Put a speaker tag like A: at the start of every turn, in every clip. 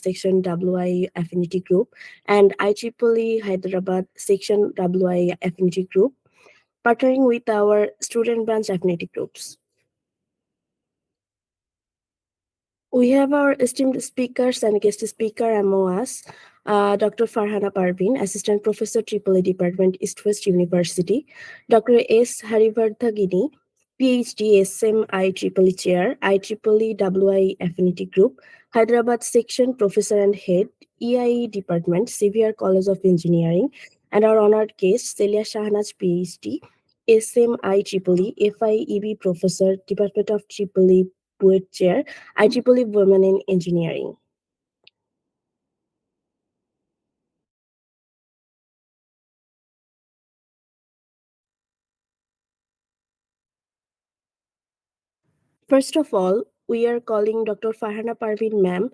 A: Section WIE Affinity Group and IEEE Hyderabad Section WIE Affinity Group, partnering with our student branch affinity groups. We have our esteemed speakers and guest speaker among us, Dr. Farhana Parveen, Assistant Professor, EEE Department, East West University, Dr. S. Harivardhagini, PhD, SM IEEE Chair, IEEE WIE Affinity Group, Hyderabad Section, Professor and Head, EIE Department, Xavier College of Engineering, and our honored guest, Celia Shahnaz, PhD, SM IEEE, FIEB Professor, Department of EEE Poet Chair, IEEE Women in Engineering. First of all, we are calling Dr. Farhana Parveen ma'am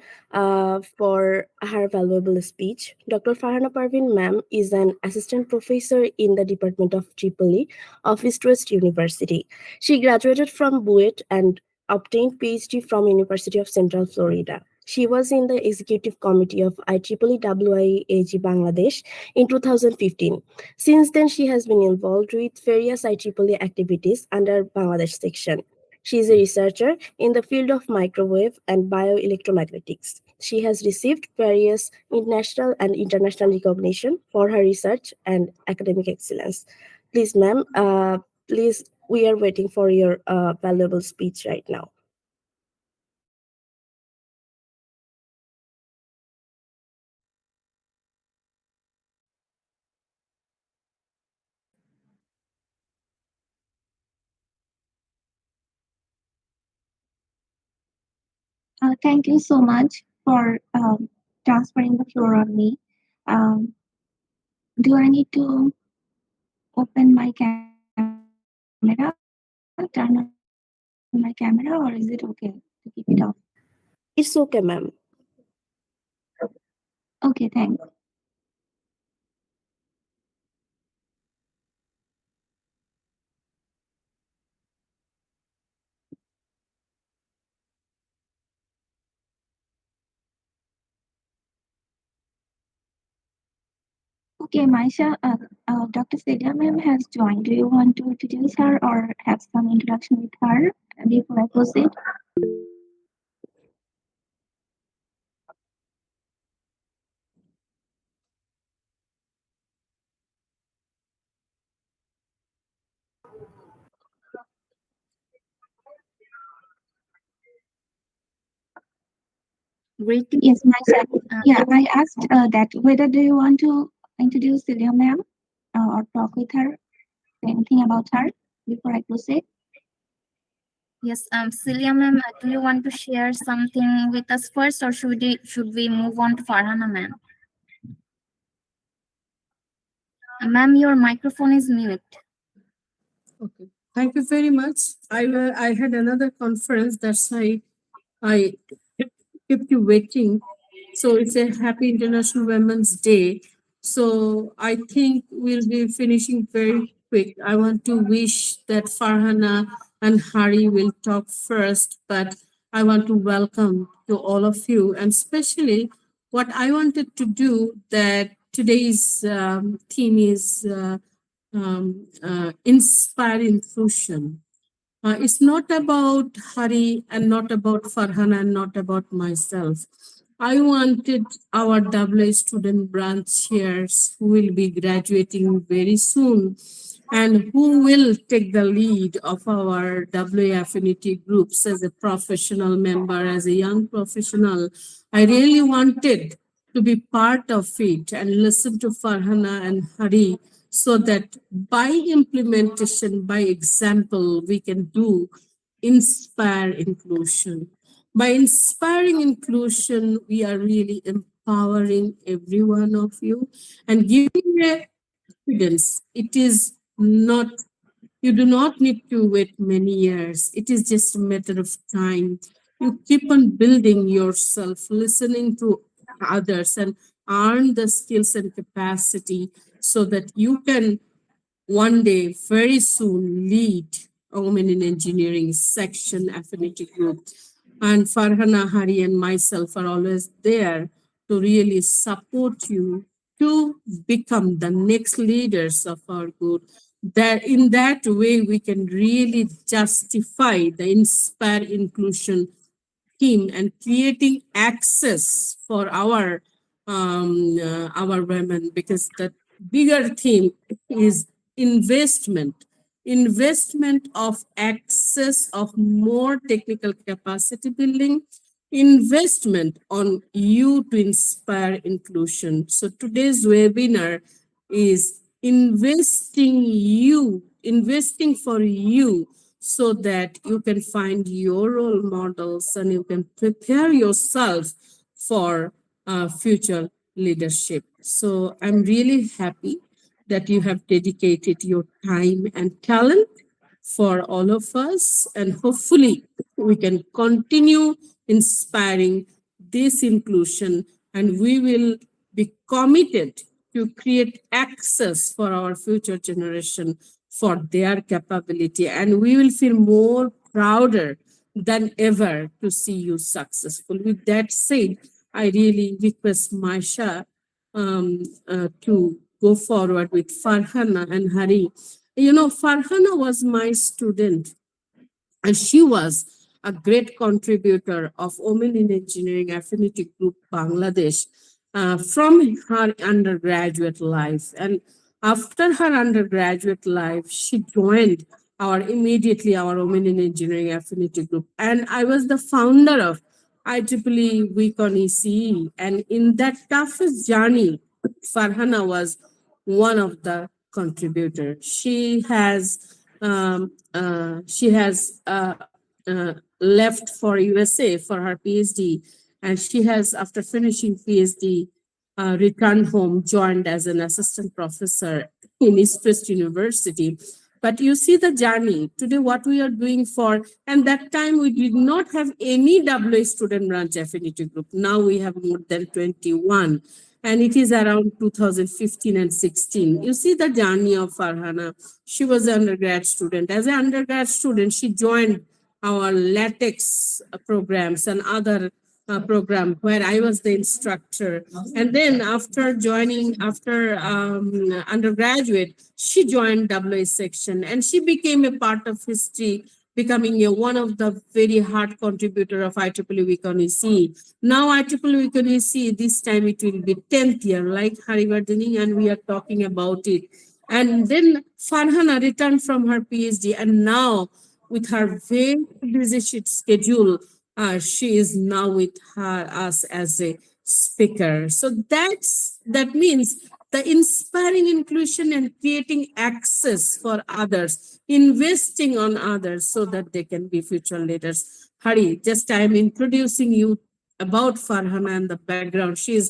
A: for her valuable speech. Dr. Farhana Parveen ma'am is an assistant professor in the Department of EEE of East West University. She graduated from BUET and obtained PhD from University of Central Florida. She was in the executive committee of IEEE WIAG Bangladesh in 2015. Since then, she has been involved with various IEEE activities under Bangladesh section. She is a researcher in the field of microwave and bioelectromagnetics. She has received various international and international recognition for her research and academic excellence. Please, ma'am, please, we are waiting for your valuable speech right now.
B: Thank you so much for transferring the floor on me. Um, do I need to open my camera, turn on my camera, or is it okay to keep it off?
A: It's okay, ma'am.
B: Okay, thanks. Okay, Maisha, Dr. Celia ma'am has joined. Do you want to introduce her or have some introduction with her before I proceed?
C: Greetings.
B: Yes, Maisha. Yeah, I asked that whether do you want to introduce Celia ma'am or talk with her, say anything about her before I proceed?
C: Yes, Celia ma'am, do you want to share something with us first, or should we move on to Farhana ma'am? Ma'am, your microphone is mute.
D: Okay. Thank you very much. I had another conference. That's why I kept you waiting. So it's a happy International Women's Day. So I think we'll be finishing very quick. I want to wish that Farhana and Hari will talk first, but I want to welcome to all of you, and especially what I wanted to do that today's theme is inspire inclusion. It's not about Hari and not about Farhana and not about myself. I wanted our WA student branch chairs who will be graduating very soon and who will take the lead of our WA affinity groups as a professional member, as a young professional. I really wanted to be part of it and listen to Farhana and Hari so that by implementation, by example, we can do inspire inclusion. By inspiring inclusion, we are really empowering every one of you and giving a confidence. It is not, you do not need to wait many years. It is just a matter of time. You keep on building yourself, listening to others, and earn the skills and capacity so that you can one day, very soon, lead a Women in Engineering section affinity group. And Farhana, Hari, and myself are always there to really support you to become the next leaders of our good. That in that way we can really justify the inspire inclusion theme and creating access for our women, because the bigger theme is investment, investment of access of more technical capacity building, investment on you to inspire inclusion. So today's webinar is investing for you, so that you can find your role models and you can prepare yourself for future leadership. So I'm really happy that you have dedicated your time and talent for all of us, and hopefully we can continue inspiring this inclusion, and we will be committed to create access for our future generation for their capability, and we will feel more prouder than ever to see you successful. With that said, I really request Maisha to go forward with Farhana and Hari. You know, Farhana was my student, and she was a great contributor of Women in Engineering Affinity Group Bangladesh from her undergraduate life. And after her undergraduate life, she joined our Women in Engineering Affinity Group. And I was the founder of IEEE Week on ECE. And in that toughest journey, Farhana was one of the contributors. She has left for USA for her PhD, and she has, after finishing PhD, returned home, joined as an assistant professor in East West University. But you see the journey today, what we are doing for, and that time we did not have any WA student branch affinity group. Now we have more than 21, and it is around 2015 and 16. You see the journey of Farhana. She was an undergrad student. As an undergrad student, she joined our latex programs and other program where I was the instructor. And then after undergraduate, she joined WA section and she became a part of history, becoming one of the very hard contributor of IEEE Week on EC. Now IEEE Week on EC, this time it will be 10th year, like Harivardhani, and we are talking about it. And then Farhana returned from her PhD, and now with her very busy schedule, she is now with us as a speaker. So that means the inspiring inclusion and creating access for others, investing on others so that they can be future leaders. Hari, just I am introducing you about Farhana and the background. She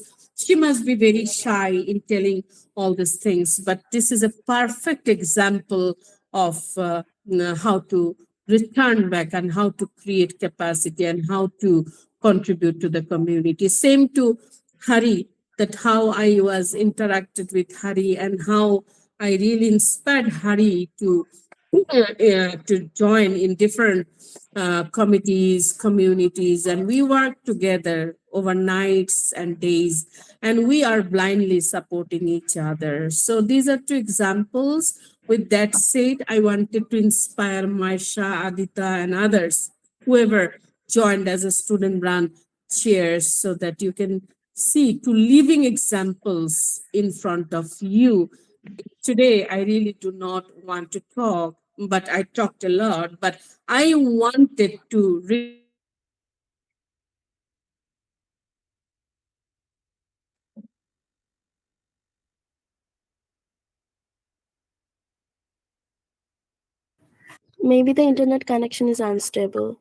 D: must be very shy in telling all these things, but this is a perfect example of how to return back and how to create capacity and how to contribute to the community. Same to Hari, that how I was interacted with Hari and how I really inspired Hari to join in different committees, communities, and we work together over nights and days, and we are blindly supporting each other. So these are two examples. With that said, I wanted to inspire Maisha, Adita, and others, whoever joined as a student brand chairs, so that you can see two living examples in front of you. Today, I really do not want to talk, but I talked a lot, but I wanted to request Maisha and Adita to
A: Maybe the internet connection is unstable.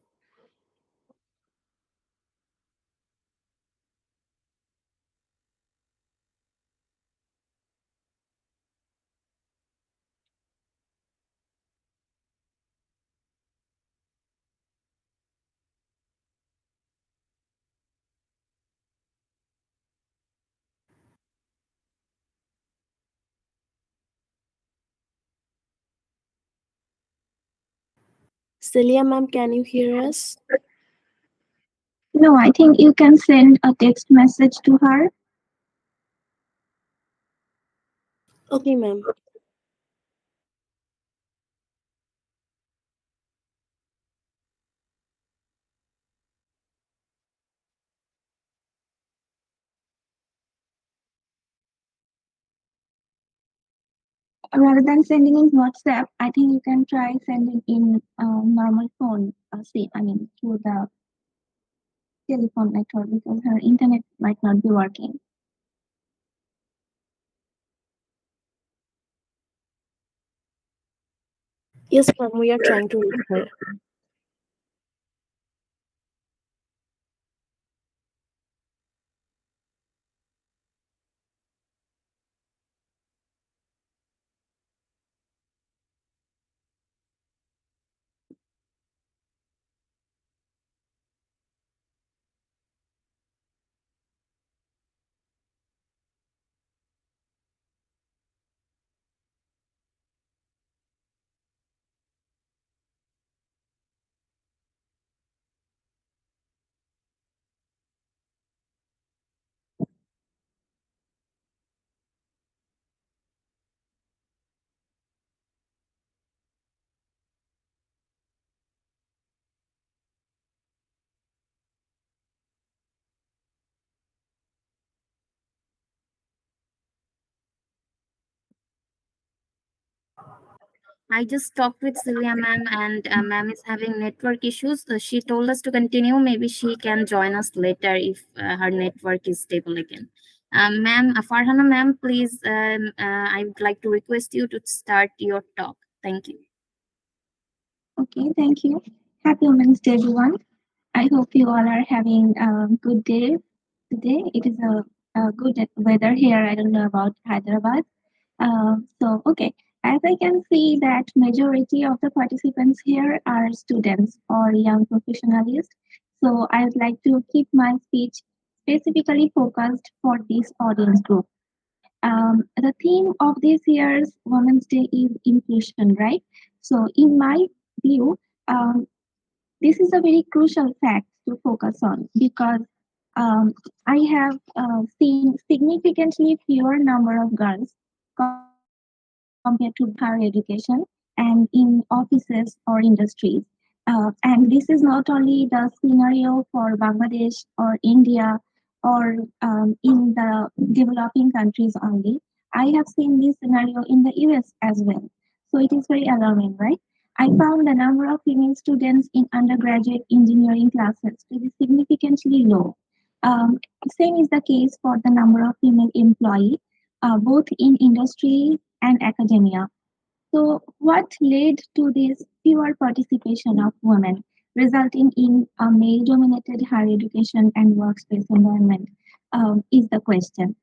A: Celia ma'am, can you hear us?
B: No, I think you can send a text message to her
A: Okay, ma'am.
B: Rather than sending in WhatsApp, I think you can try sending in normal phone. See, I mean, through the telephone network because her internet might not be working.
A: Yes, ma'am, we are trying to reach her.
C: I just talked with Celia ma'am, and ma'am is having network issues. She told us to continue. Maybe she can join us later if her network is stable again. Ma'am, Farhana ma'am, please, I would like to request you to start your talk. Thank you.
B: Okay, thank you. Happy Women's Day, everyone. I hope you all are having a good day today. It is a good weather here. I don't know about Hyderabad. Okay, as I can see that majority of the participants here are students or young professionals. So I would like to keep my speech specifically focused for this audience group. The theme of this year's Women's Day is inclusion, right? So in my view, um, this is a very crucial fact to focus on because I have seen significantly fewer number of girls compared to higher education and in offices or industries. And this is not only the scenario for Bangladesh or India or in the developing countries only. I have seen this scenario in the US as well. So it is very alarming, right? I found the number of female students in undergraduate engineering classes to be significantly low. Um, Same is the case for the number of female employees, both in industry and academia. So, what led to this fewer participation of women, resulting in a male dominated higher education and workspace environment, is the question.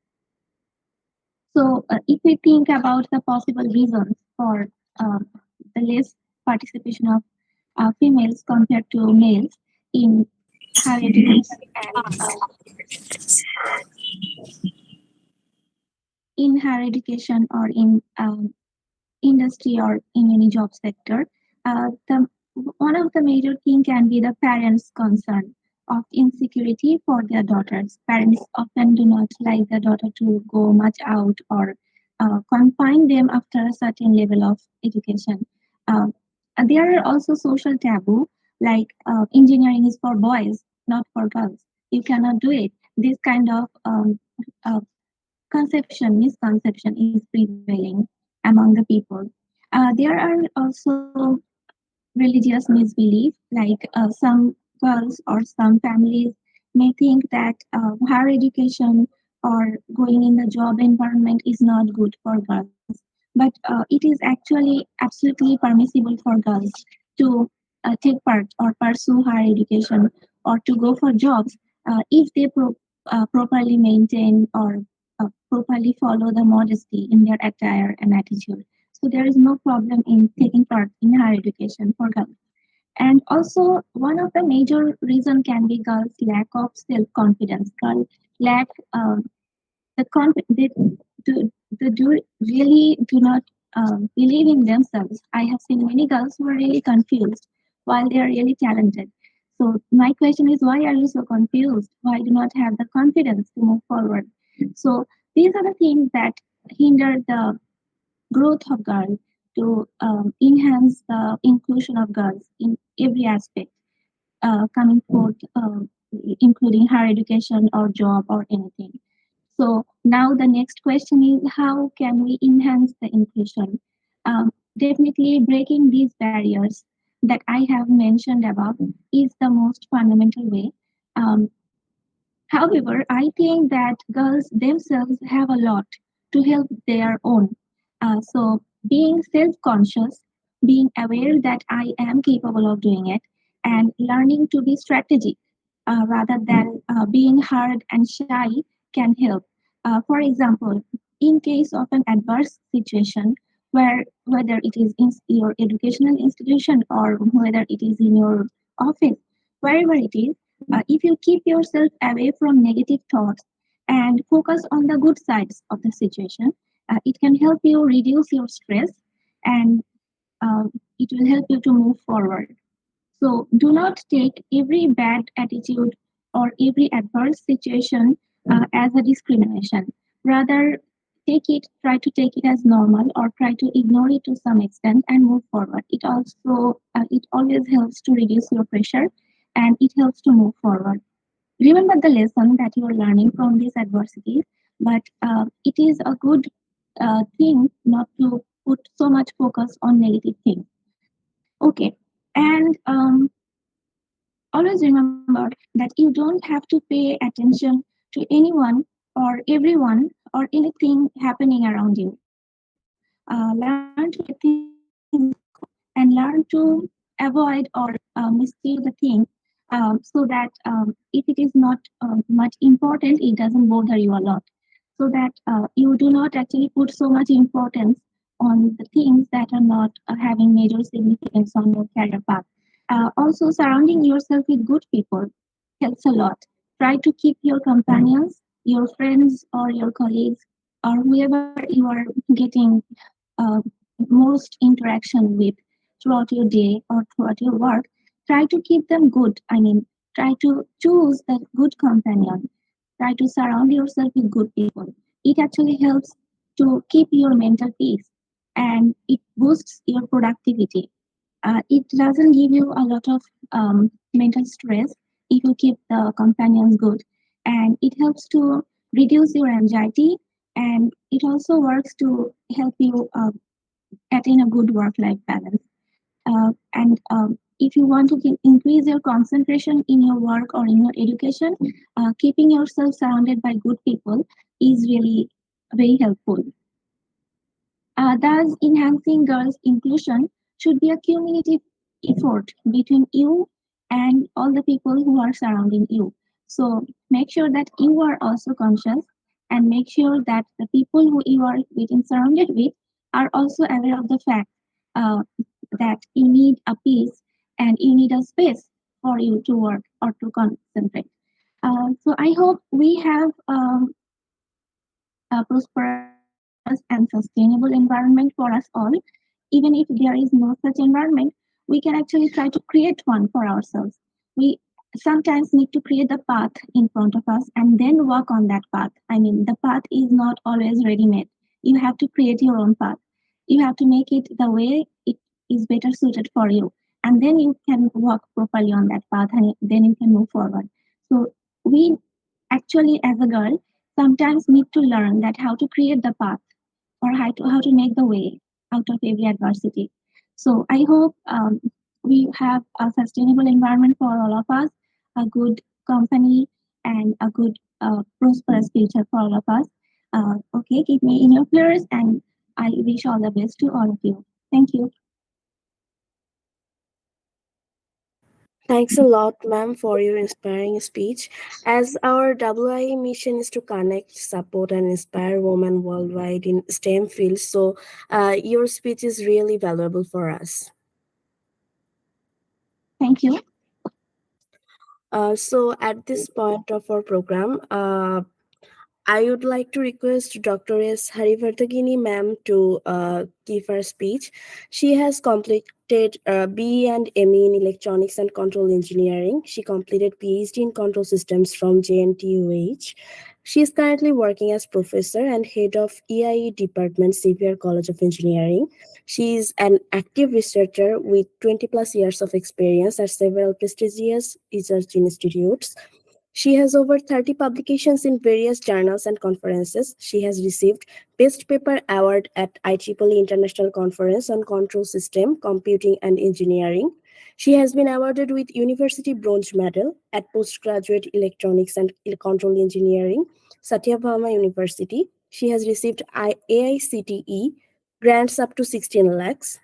B: So, if we think about the possible reasons for the less participation of females compared to males in higher education and in higher education or in industry or in any job sector, the one of the major thing can be the parents' concern of insecurity for their daughters. Parents often do not like their daughter to go much out or confine them after a certain level of education. And there are also social taboo like engineering is for boys, not for girls. You cannot do it. This kind of misconception is prevailing among the people. There are also religious misbelief, like some girls or some families may think that higher education or going in the job environment is not good for girls. But it is actually absolutely permissible for girls to take part or pursue higher education or to go for jobs if they properly maintain or properly follow the modesty in their attire and attitude. So there is no problem in taking part in higher education for girls. And also, one of the major reason can be girls' lack of self-confidence. Girls lack they do really do not believe in themselves. I have seen many girls who are really confused while they are really talented. So my question is, why are you so confused? Why do not have the confidence to move forward? So these are the things that hinder the growth of girls, to enhance the inclusion of girls in every aspect, coming forth, including higher education or job or anything. So now the next question is, how can we enhance the inclusion? Definitely breaking these barriers that I have mentioned above is the most fundamental way. Um, However, I think that girls themselves have a lot to help their own. So, being self conscious, being aware that I am capable of doing it, and learning to be strategic rather than being hard and shy can help. For example, in case of an adverse situation, where whether it is in your educational institution or whether it is in your office, wherever it is, if you keep yourself away from negative thoughts and focus on the good sides of the situation, it can help you reduce your stress, and it will help you to move forward. So do not take every bad attitude or every adverse situation as a discrimination. Rather, try to take it as normal, or try to ignore it to some extent and move forward. It always helps to reduce your pressure, and it helps to move forward. Remember the lesson that you are learning from this adversity, but it is a good thing not to put so much focus on negative things. Okay, and always remember that you don't have to pay attention to anyone or everyone or anything happening around you. Learn to let things go and learn to avoid or misuse the thing, so that if it is not much important, it doesn't bother you a lot. So that you do not actually put so much importance on the things that are not having major significance on your career path. Also, surrounding yourself with good people helps a lot. Try to keep your companions, your friends, or your colleagues, or whoever you are getting uh, most interaction with throughout your day or throughout your work. Try to keep them good. I mean, try to choose a good companion. Try to surround yourself with good people. It actually helps to keep your mental peace, and it boosts your productivity. It doesn't give you a lot of mental stress if you keep the companions good, and it helps to reduce your anxiety, and it also works to help you attain a good work life balance. And if you want to increase your concentration in your work or in your education, keeping yourself surrounded by good people is really very helpful. Thus, enhancing girls' inclusion should be a cumulative effort between you and all the people who are surrounding you. So, make sure that you are also conscious, and make sure that the people who you are getting surrounded with are also aware of the fact uh, that you need a peace and you need a space for you to work or to concentrate. So, I hope we have a prosperous and sustainable environment for us all. Even if there is no such environment, we can actually try to create one for ourselves. We sometimes need to create the path in front of us and then walk on that path. I mean, the path is not always ready made. You have to create your own path. You have to make it the way it is better suited for you. And then you can walk properly on that path, and then you can move forward. So, we actually, as a girl, sometimes need to learn that how to create the path, or how to make the way out of every adversity. So I hope we have a sustainable environment for all of us, a good company, and a good prosperous future for all of us. Okay, keep me in your prayers, and I wish all the best to all of you. Thank you.
A: Thanks a lot, ma'am, for your inspiring speech. As our WIA mission is to connect, support, and inspire women worldwide in STEM fields, so your speech is really valuable for us.
B: Thank you.
A: So, at this point of our program, I would like to request Dr. S. Harivardhagini ma'am to give her speech. She has completed BE and ME in Electronics and Control Engineering. She completed PhD in Control Systems from JNTUH. She is currently working as professor and head of EIE Department, Xavier College of Engineering. She is an active researcher with 20 plus years of experience at several prestigious research institutes. She has over 30 publications in various journals and conferences. She has received Best Paper Award at IEEE International Conference on Control System, Computing and Engineering. She has been awarded with University Bronze Medal at Postgraduate Electronics and Control Engineering, Satyabhama University. She has received AICTE grants up to 16 lakhs.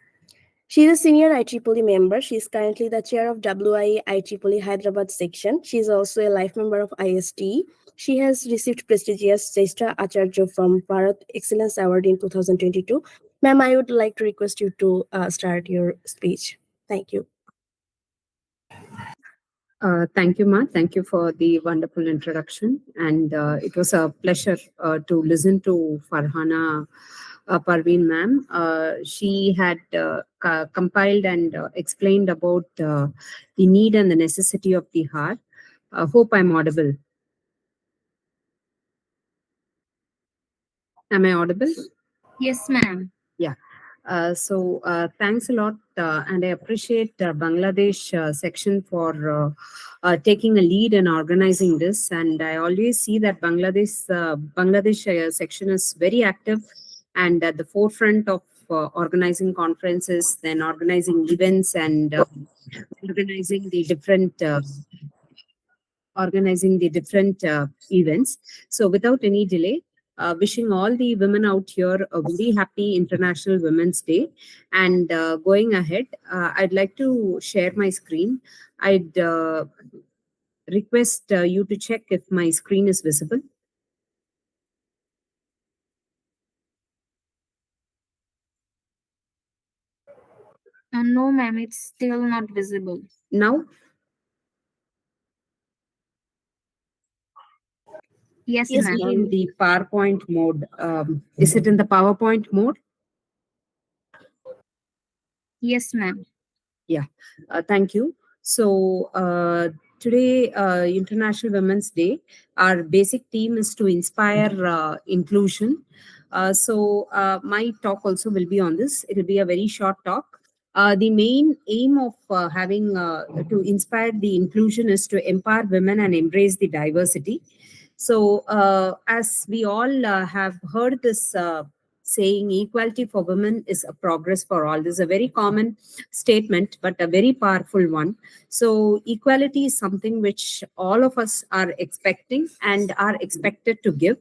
A: She is a senior IEEE member. She is currently the chair of WIE IEEE Hyderabad section. She is also a life member of ISTE. She has received prestigious Jyeshtha Acharya from Bharat Excellence Award in 2022. Ma'am, I would like to request you to start your speech. Thank you.
E: Thank you, Ma. Thank you for the wonderful introduction. And it was a pleasure to listen to Farhana Parveen, ma'am. She had compiled and explained about the need and the necessity of the heart. Hope I'm audible. Am I audible?
C: Yes, ma'am.
E: Yeah. Thanks a lot, and I appreciate Bangladesh section for taking a lead in organizing this. And I always see that Bangladesh section is very active and at the forefront of organizing conferences, then organizing events, and organizing the different events. So, without any delay, wishing all the women out here a very happy International Women's Day. And going ahead, I'd like to share my screen. I'd request you to check if my screen is visible.
C: No, ma'am, it's still not visible.
E: Now,
C: Yes,
A: Yes,
E: is
C: ma'am.
E: it
A: we
E: on
A: can.
E: the PowerPoint mode? Is it in the PowerPoint mode?
C: Yes, ma'am.
E: Yeah, thank you. So, today, International Women's Day, our basic theme is to inspire inclusion. My talk also will be on this. It will be a very short talk. The main aim of having to inspire the inclusion is to empower women and embrace the diversity. So, as we all have heard this saying, equality for women is a progress for all. This is a very common statement, but a very powerful one. So, equality is something which all of us are expecting and are expected to give.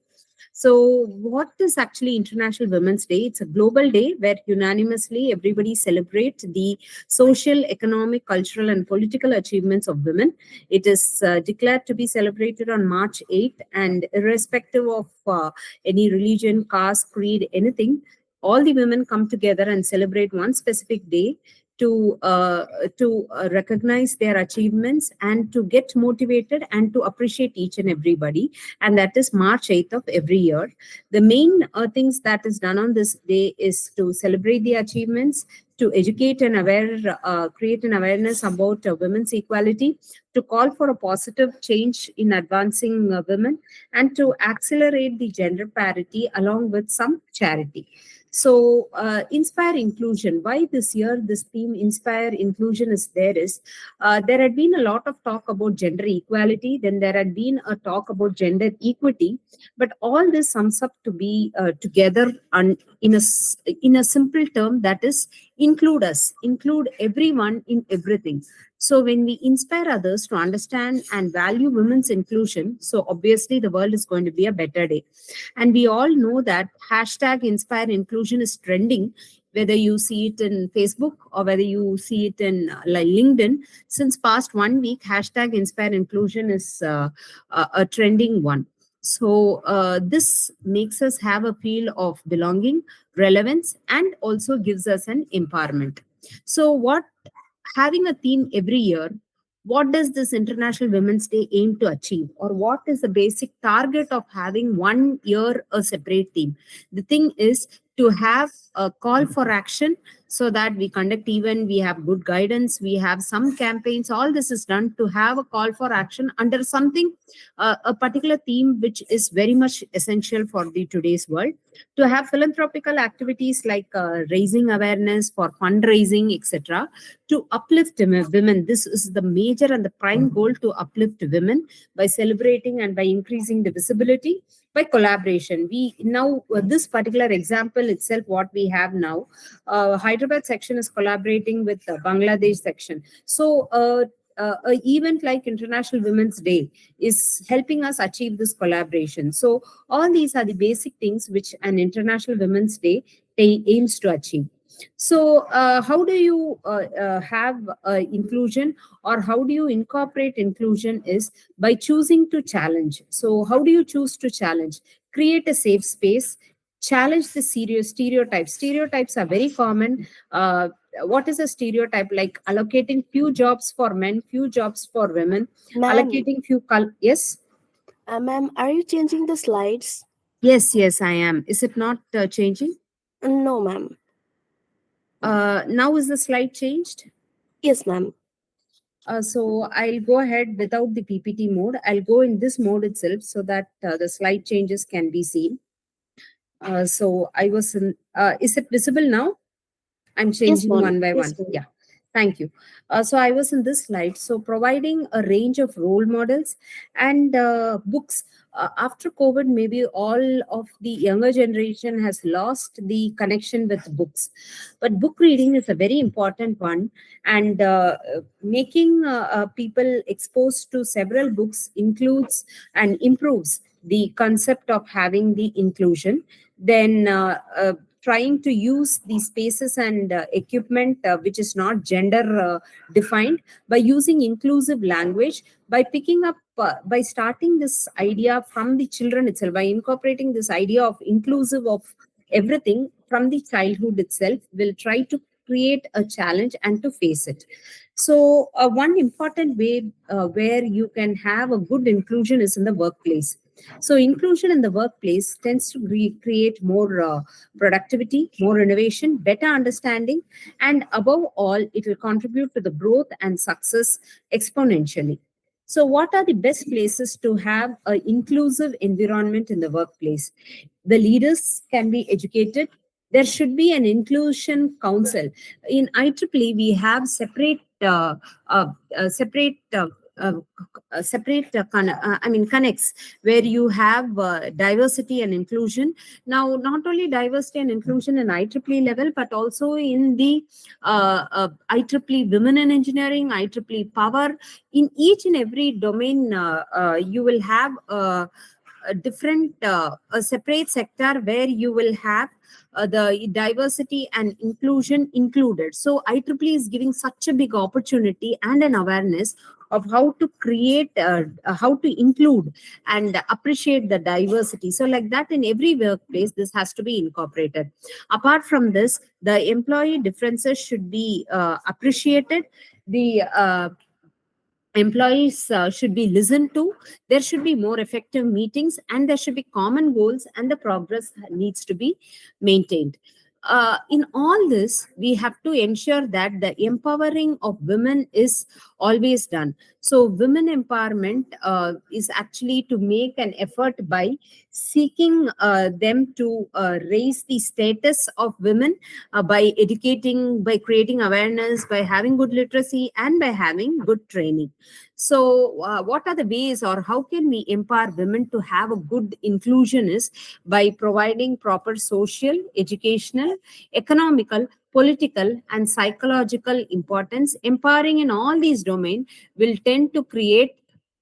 E: So, what is actually International Women's Day? It's a global day where unanimously everybody celebrates the social, economic, cultural, and political achievements of women. It is declared to be celebrated on March 8th, and irrespective of any religion, caste, creed, anything, all the women come together and celebrate one specific day to recognize their achievements and to get motivated and to appreciate each and everybody. And that is March 8th of every year. The main things that is done on this day is to celebrate the achievements, to educate and create an awareness about women's equality, to call for a positive change in advancing women, and to accelerate the gender parity along with some charity. So, inspire inclusion. Why this year this theme inspire inclusion is there is there had been a lot of talk about gender equality, then there had been a talk about gender equity, but all this sums up to be together in a simple term, that is include us, include everyone in everything. So when we inspire others to understand and value women's inclusion, so obviously the world is going to be a better day. And we all know that hashtag inspire inclusion is trending, whether you see it in Facebook or whether you see it in like LinkedIn. Since past 1 week, hashtag inspire inclusion is a trending one. So this makes us have a feel of belonging, relevance, and also gives us an empowerment. So what having a theme every year, what does this International Women's Day aim to achieve, or what is the basic target of having 1 year a separate theme? The thing is to have a call for action, so that we conduct event, we have good guidance, we have some campaigns. All this is done to have a call for action under something, a particular theme which is very much essential for the today's world. To have philanthropical activities like raising awareness for fundraising, etc., to uplift women. This is the major and the prime goal, to uplift women by celebrating and by increasing the visibility. By collaboration, we now, this particular example itself, what we have now, Hyderabad section is collaborating with the Bangladesh section. So a event like International Women's Day is helping us achieve this collaboration. So all these are the basic things which an International Women's Day aims to achieve. So how do you have inclusion, or how do you incorporate inclusion, is by choosing to challenge. So how do you choose to challenge? Create a safe space, challenge the serious stereotypes. Stereotypes are very common. What is a stereotype? Like allocating few jobs for men, few jobs for women,
A: Ma'am,
E: allocating few yes.
A: ma'am, are you changing the slides?
E: Yes, I am. Is it not changing?
A: No, ma'am.
E: Now is the slide changed?
A: Yes, ma'am.
E: So I'll go ahead without the PPT mode. I'll go in this mode itself, so that the slide changes can be seen. So I was in, is it visible now? I'm
A: Yes,
E: changing
A: ma'am.
E: one by
A: Yes,
E: one.
A: ma'am.
E: Yeah. Thank you. So I was in this slide. So providing a range of role models and books. After COVID, maybe all of the younger generation has lost the connection with books. But book reading is a very important one. And making people exposed to several books includes and improves the concept of having the inclusion. Then trying to use the spaces and equipment which is not gender defined, by using inclusive language, by picking up by starting this idea from the children itself, by incorporating this idea of inclusive of everything from the childhood itself, will try to create a challenge and to face it. So one important way where you can have a good inclusion is in the workplace. So inclusion in the workplace tends to create more productivity, more innovation, better understanding, and above all, it will contribute to the growth and success exponentially. So, what are the best places to have an inclusive environment in the workplace? The leaders can be educated. There should be an inclusion council. In IEEE, we have uh, separate. Connects, where you have diversity and inclusion. Now, not only diversity and inclusion in IEEE level, but also in the IEEE Women in Engineering, IEEE Power. In each and every domain, you will have a different, a separate sector where you will have the diversity and inclusion included. So IEEE is giving such a big opportunity and an awareness of how to create, how to include and appreciate the diversity. So like that, in every workplace, this has to be incorporated. Apart from this, the employee differences should be appreciated. The employees should be listened to. There should be more effective meetings, and there should be common goals, and the progress needs to be maintained. In all this, we have to ensure that the empowering of women is always done. So women empowerment is actually to make an effort by seeking them to raise the status of women by educating, by creating awareness, by having good literacy, and by having good training. So, what are the ways, or how can we empower women to have a good inclusion? Is by providing proper social, educational, economical, political, and psychological importance. Empowering in all these domains will tend to create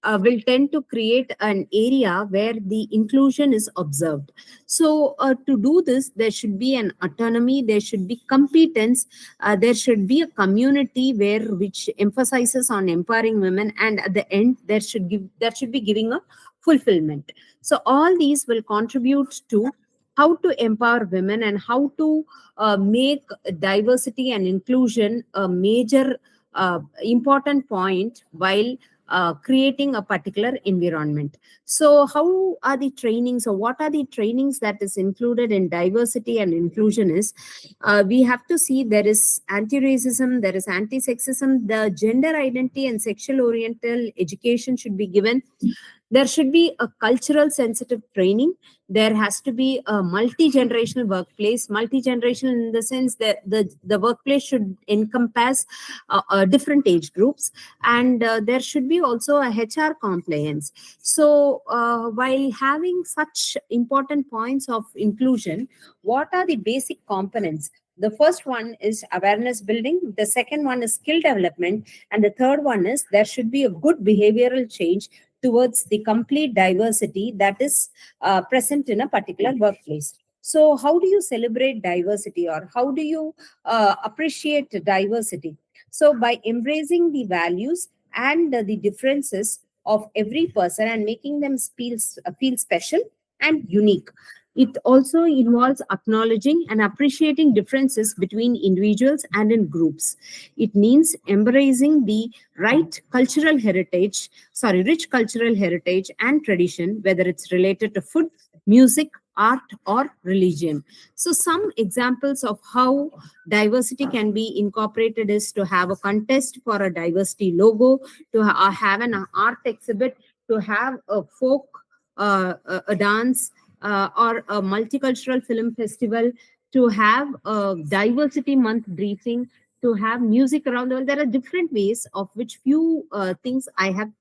E: an area where the inclusion is observed. So, to do this, there should be an autonomy, there should be competence, there should be a community where which emphasizes on empowering women, and at the end, there should be giving a fulfillment. So, all these will contribute to how to empower women, and how to make diversity and inclusion a major important point, while creating a particular environment. So how are the trainings, or what are the trainings that is included in diversity and inclusion is, we have to see there is anti-racism, there is anti-sexism, the gender identity and sexual oriental education should be given. There should be a cultural sensitive training. There has to be a multi-generational workplace. Multi-generational in the sense that the workplace should encompass different age groups, and there should be also a HR compliance. So while having such important points of inclusion, what are the basic components? The first one is awareness building, the second one is skill development, and the third one is there should be a good behavioral change towards the complete diversity that is present in a particular workplace. So, how do you celebrate diversity, or how do you appreciate diversity? So, by embracing the values and the differences of every person and making them feel special and unique. It also involves acknowledging and appreciating differences between individuals and in groups. It means embracing the rich cultural heritage and tradition, whether it's related to food, music, art, or religion. So, some examples of how diversity can be incorporated is to have a contest for a diversity logo, to have an art exhibit, to have a folk a dance, or a multicultural film festival, to have a diversity month briefing, to have music around the world. There are different ways of which few things I have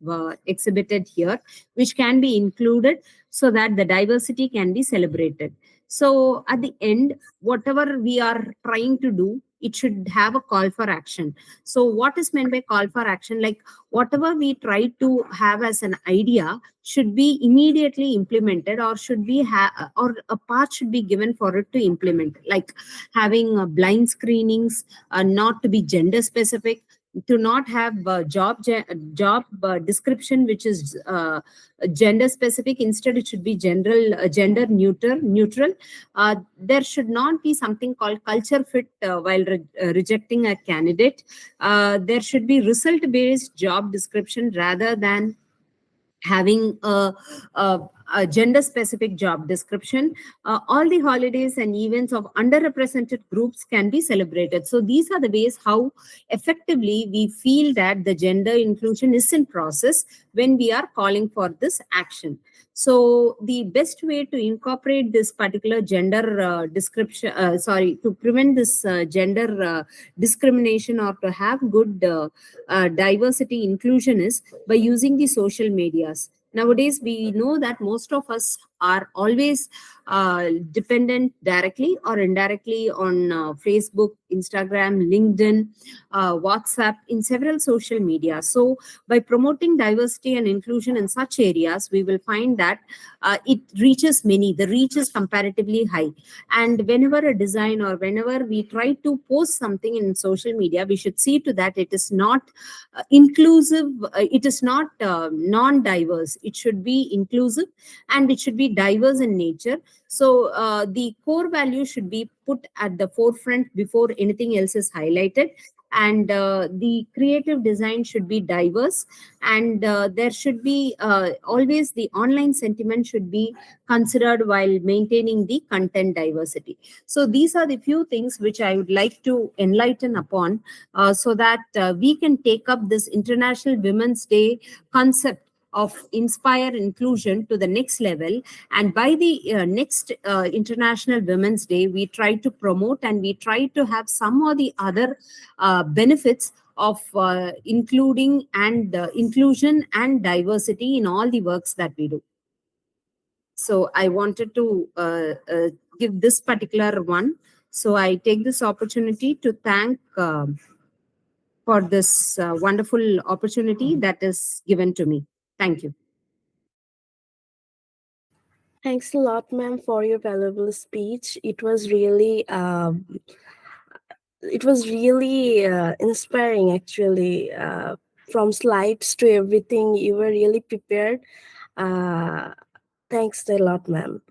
E: exhibited here, which can be included so that the diversity can be celebrated. So at the end, whatever we are trying to do, it should have a call for action. So what is meant by call for action? Like whatever we try to have as an idea should be immediately implemented, or should be or a path should be given for it to implement, like having blind screenings, not to be gender specific, to not have job description which is gender specific. Instead it should be gender neutral. There should not be something called culture fit while rejecting a candidate. There should be result based job description rather than having a gender specific job description. All the holidays and events of underrepresented groups can be celebrated. So these are the ways how effectively we feel that the gender inclusion is in process when we are calling for this action. So the best way to incorporate this particular gender to prevent this gender discrimination, or to have good diversity inclusion, is by using the social medias. Nowadays, we know that most of us are always dependent directly or indirectly on Facebook, Instagram, LinkedIn, WhatsApp, in several social media. So, by promoting diversity and inclusion in such areas, we will find that it reaches many. The reach is comparatively high. And whenever a design, or whenever we try to post something in social media, we should see to that it is not inclusive, it is not non-diverse. It should be inclusive, and it should be diverse in nature. So the core value should be put at the forefront before anything else is highlighted. And the creative design should be diverse, and there should be always the online sentiment should be considered while maintaining the content diversity. So these are the few things which I would like to enlighten upon, so that we can take up this International Women's Day concept of inspire inclusion to the next level. And by the next International Women's Day, we try to promote and we try to have some or the other benefits of including and inclusion and diversity in all the works that we do. So I wanted to give this particular one. So I take this opportunity to thank for this wonderful opportunity that is given to me. Thank you.
A: Thanks a lot, ma'am, for your valuable speech. It was really inspiring, actually. From slides to everything, you were really prepared. Uh, Thanks a lot, ma'am.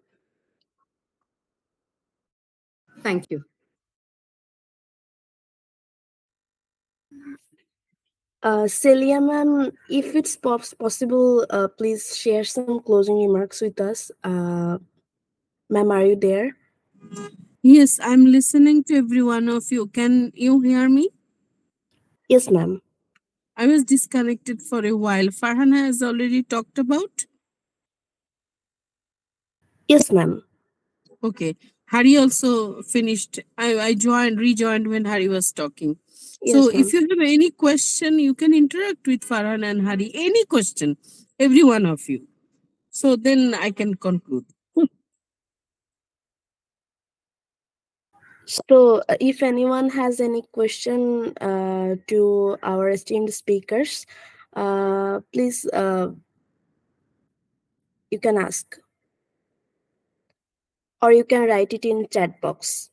E: Thank you.
A: Celia ma'am, if it's possible, please share some closing remarks with us. Ma'am, are you there?
D: Yes, I'm listening to every one of you. Can you hear me?
A: Yes, ma'am.
D: I was disconnected for a while. Farhana has already talked about.
A: Yes, ma'am.
D: Okay. Hari also finished. I rejoined when Hari was talking. So
A: Yes,
D: if
A: ma'am.
D: you have any question, you can interact with Farhana and Hari. Any question, every one of you. So then I can conclude.
A: So, if anyone has any question to our esteemed speakers, please you can ask, or you can write it in chat box.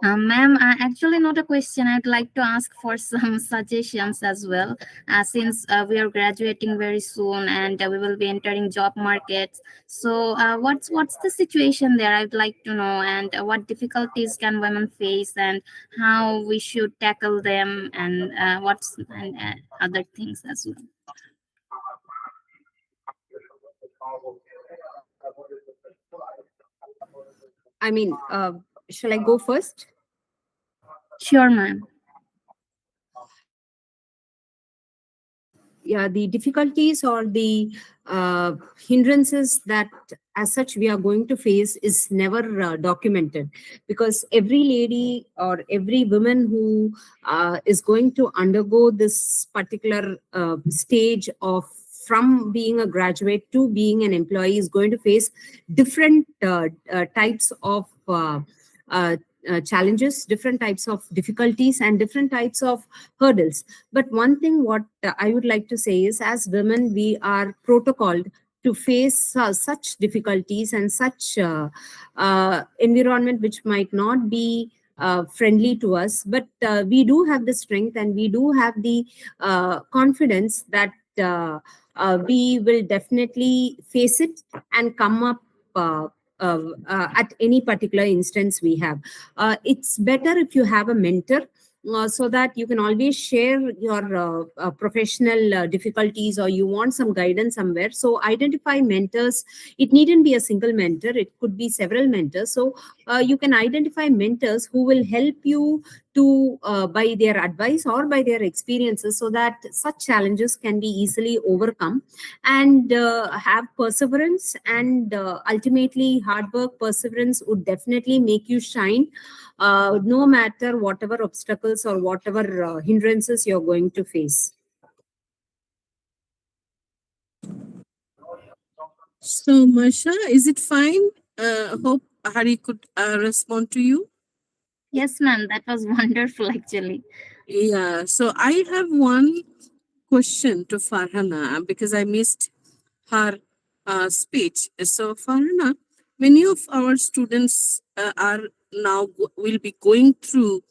C: Ma'am, actually not a question. I'd like to ask for some suggestions as well, since we are graduating very soon and we will be entering job markets. So, what's the situation there? I'd like to know, and what difficulties can women face, and how we should tackle them, and what's and other things as well.
E: I mean, shall I go first?
C: Sure, ma'am.
E: Yeah, the difficulties or the hindrances that as such we are going to face is never documented, because every lady or every woman who is going to undergo this particular stage of from being a graduate to being an employee is going to face different types of challenges, different types of difficulties, and different types of hurdles. But one thing what I would like to say is, as women, we are protocoled to face such difficulties and such environment which might not be friendly to us. But we do have the strength and we do have the confidence that we will definitely face it and come up. At any particular instance we have, it's better if you have a mentor, so that you can always share your professional difficulties, or you want some guidance somewhere. So identify mentors. It needn't be a single mentor, it could be several mentors. So you can identify mentors who will help you to by their advice or by their experiences, so that such challenges can be easily overcome. And have perseverance, and ultimately hard work, perseverance would definitely make you shine, no matter whatever obstacles or whatever hindrances you're going to face.
D: So Masha, is it fine? Hope Hari could respond to you.
C: Yes, ma'am. That was wonderful, actually.
D: Yeah. So I have one question to Farhana because I missed her speech. So, Farhana, many of our students are now will be going through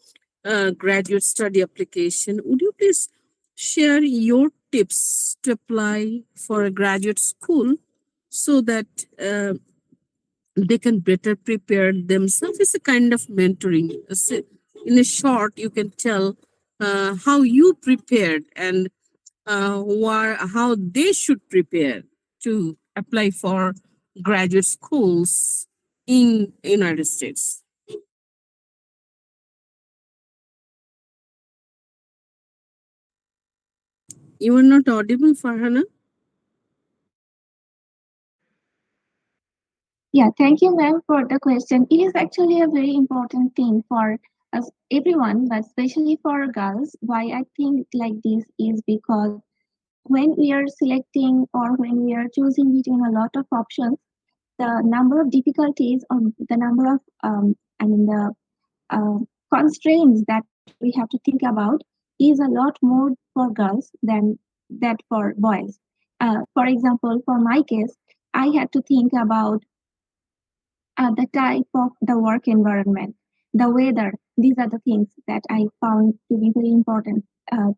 D: graduate study application. Would you please share your tips to apply for a graduate school so that they can better prepare themselves? It's a kind of mentoring. So in a short, you can tell how you prepared and how they should prepare to apply for graduate schools in United States. You are not audible, Farhana.
B: Yeah, thank you, ma'am, for the question. It is actually a very important thing for us, everyone, but especially for girls. Why I think like this is because when we are selecting or when we are choosing between a lot of options, the number of difficulties or the number of, the uh, constraints that we have to think about is a lot more for girls than that for boys. For example, for my case, I had to think about the type of the work environment, the weather. These are the things that I found to be very important uh,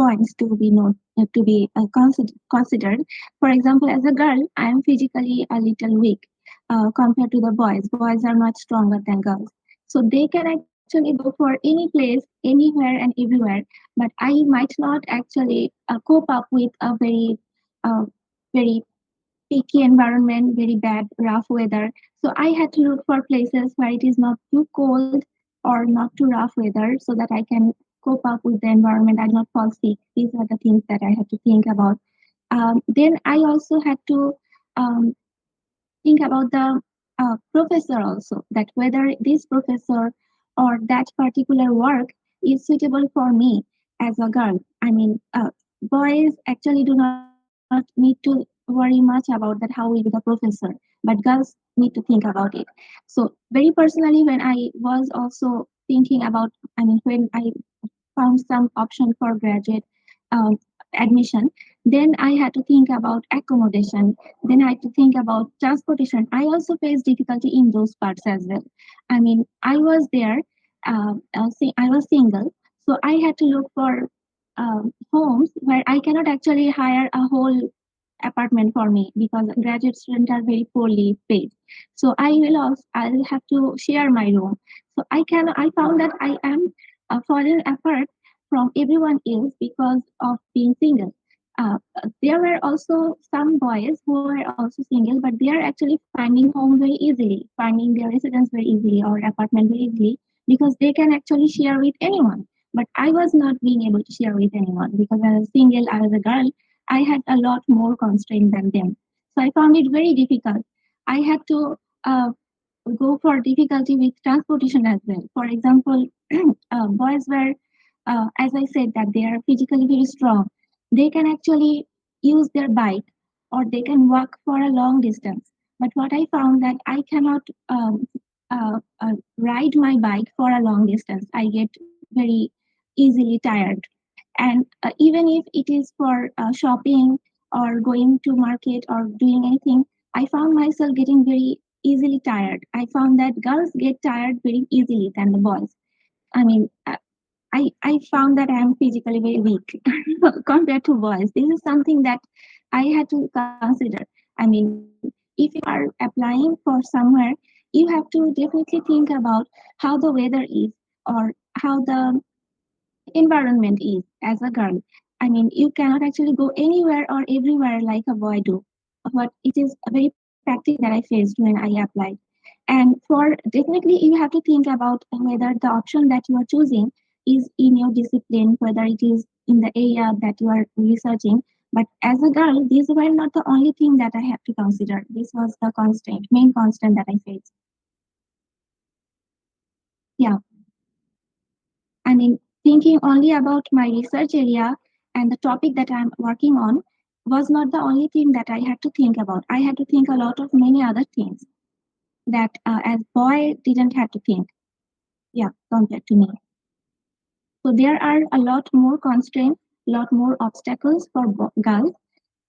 B: points to be to be considered. For example, as a girl, I am physically a little weak. compared to the boys. Boys are much stronger than girls. So they can actually go for any place, anywhere and everywhere. But I might not actually cope up with a uh, very picky environment, very bad, rough weather. So I had to look for places where it is not too cold or not too rough weather so that I can cope up with the environment. I not fall sick. These are the things that I had to think about. Then I also had to um, think about the professor also, that whether this professor or that particular work is suitable for me as a girl. I mean, boys actually do not need to worry much about that how will be the professor, but girls need to think about it. So very personally, when I was also thinking about, I mean, when I found some option for graduate um, admission, then I had to think about accommodation. Then I had to think about transportation. I also faced difficulty in those parts as well. I mean, I was there, I was single, so I had to look for homes where I cannot actually hire a whole apartment for me because graduate students are very poorly paid. So I will have to share my room. So I found that I am falling apart from everyone else because of being single. There were also some boys who were also single, but they are actually finding home very easily, finding their residence very easily or apartment very easily because they can actually share with anyone. But I was not being able to share with anyone because I was single, I was a girl, I had a lot more constraint than them. So I found it very difficult. I had to go for difficulty with transportation as well. For example, boys were, as I said, that they are physically very strong. They can actually use their bike or they can walk for a long distance. But what I found that I cannot ride my bike for a long distance. I get very easily tired. And even if it is for shopping or going to market or doing anything, I found myself getting very easily tired. I found that girls get tired very easily than the boys. I mean, I found that I am physically very weak compared to boys. This is something that I had to consider. I mean, if you are applying for somewhere, you have to definitely think about how the weather is or how the environment is as a girl. I mean, you cannot actually go anywhere or everywhere like a boy do. But it is a very practical that I faced when I applied. And for definitely, you have to think about whether the option that you are choosing is in your discipline, whether it is in the area that you are researching. But as a girl, these were not the only thing that I have to consider. This was the constant, main constant that I faced. Yeah. I mean, thinking only about my research area and the topic that I'm working on was not the only thing that I had to think about. I had to think a lot of many other things that as boy didn't have to think. Yeah, compared to me. So there are a lot more constraints, lot more obstacles for girls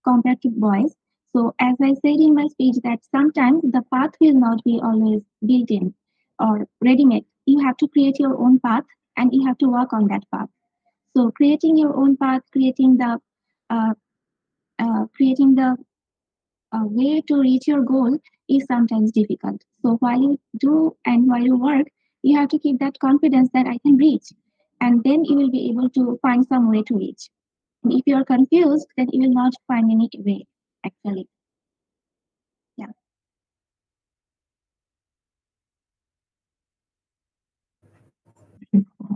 B: compared to boys. So as I said in my speech that sometimes the path will not be always built in or ready-made. You have to create your own path and you have to work on that path. So creating your own path, uh, creating the way to reach your goal is sometimes difficult. So while you do and while you work, you have to keep that confidence that I can reach, and then you will be able to find some way to reach. And if you are confused, then you will not find any way. Actually, yeah.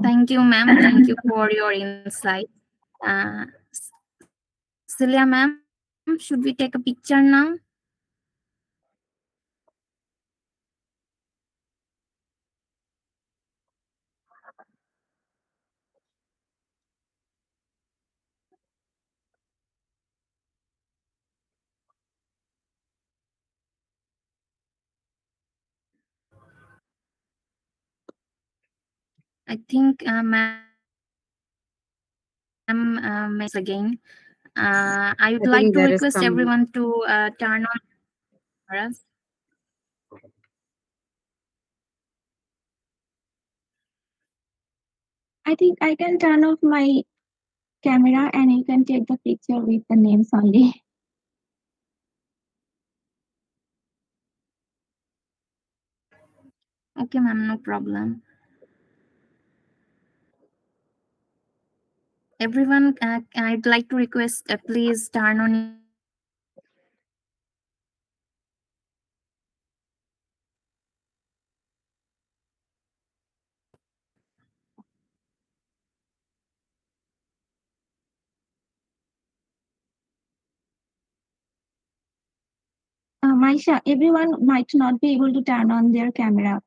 C: Thank you, ma'am. Thank you for your insight. Celia, ma'am, should we take a picture now? I think ma'am may have joined us again. I would
E: I
C: like to
E: think there is
C: request
E: some.
C: everyone to turn on cameras.
B: I think I can turn off my camera and you can take the picture with the names only.
C: Okay, ma'am, no problem. Everyone, I'd like to request, please turn on your camera and speak loudly so that everyone can hear you.
B: Maisha, everyone might not be able to turn on their camera.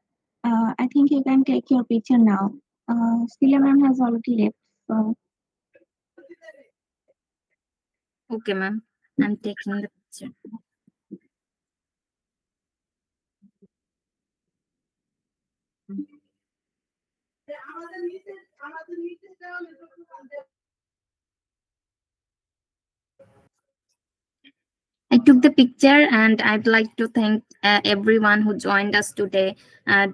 B: I think you can take your picture now. Celia ma'am has already left. So,
C: Okay, ma'am, I'm taking the picture. I took the picture, and I'd like to thank everyone who joined us today,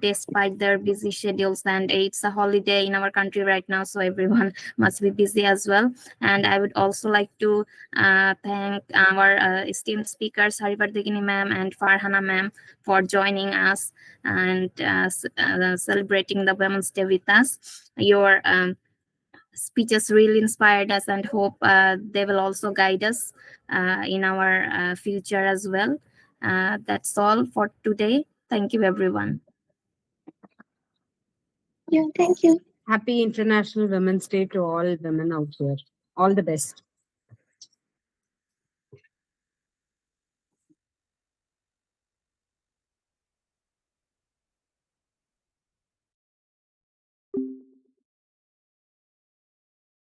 C: despite their busy schedules. And it's a holiday in our country right now, so everyone must be busy as well. And I would also like to thank our esteemed speakers, Haribardegini ma'am and Farhana ma'am, for joining us and celebrating the Women's Day with us. Your speeches really inspired us, and hope they will also guide us in our future as well. That's all for today. Thank you, everyone.
B: yeah, thank you.
E: Happy International Women's Day to all women out here. All the best.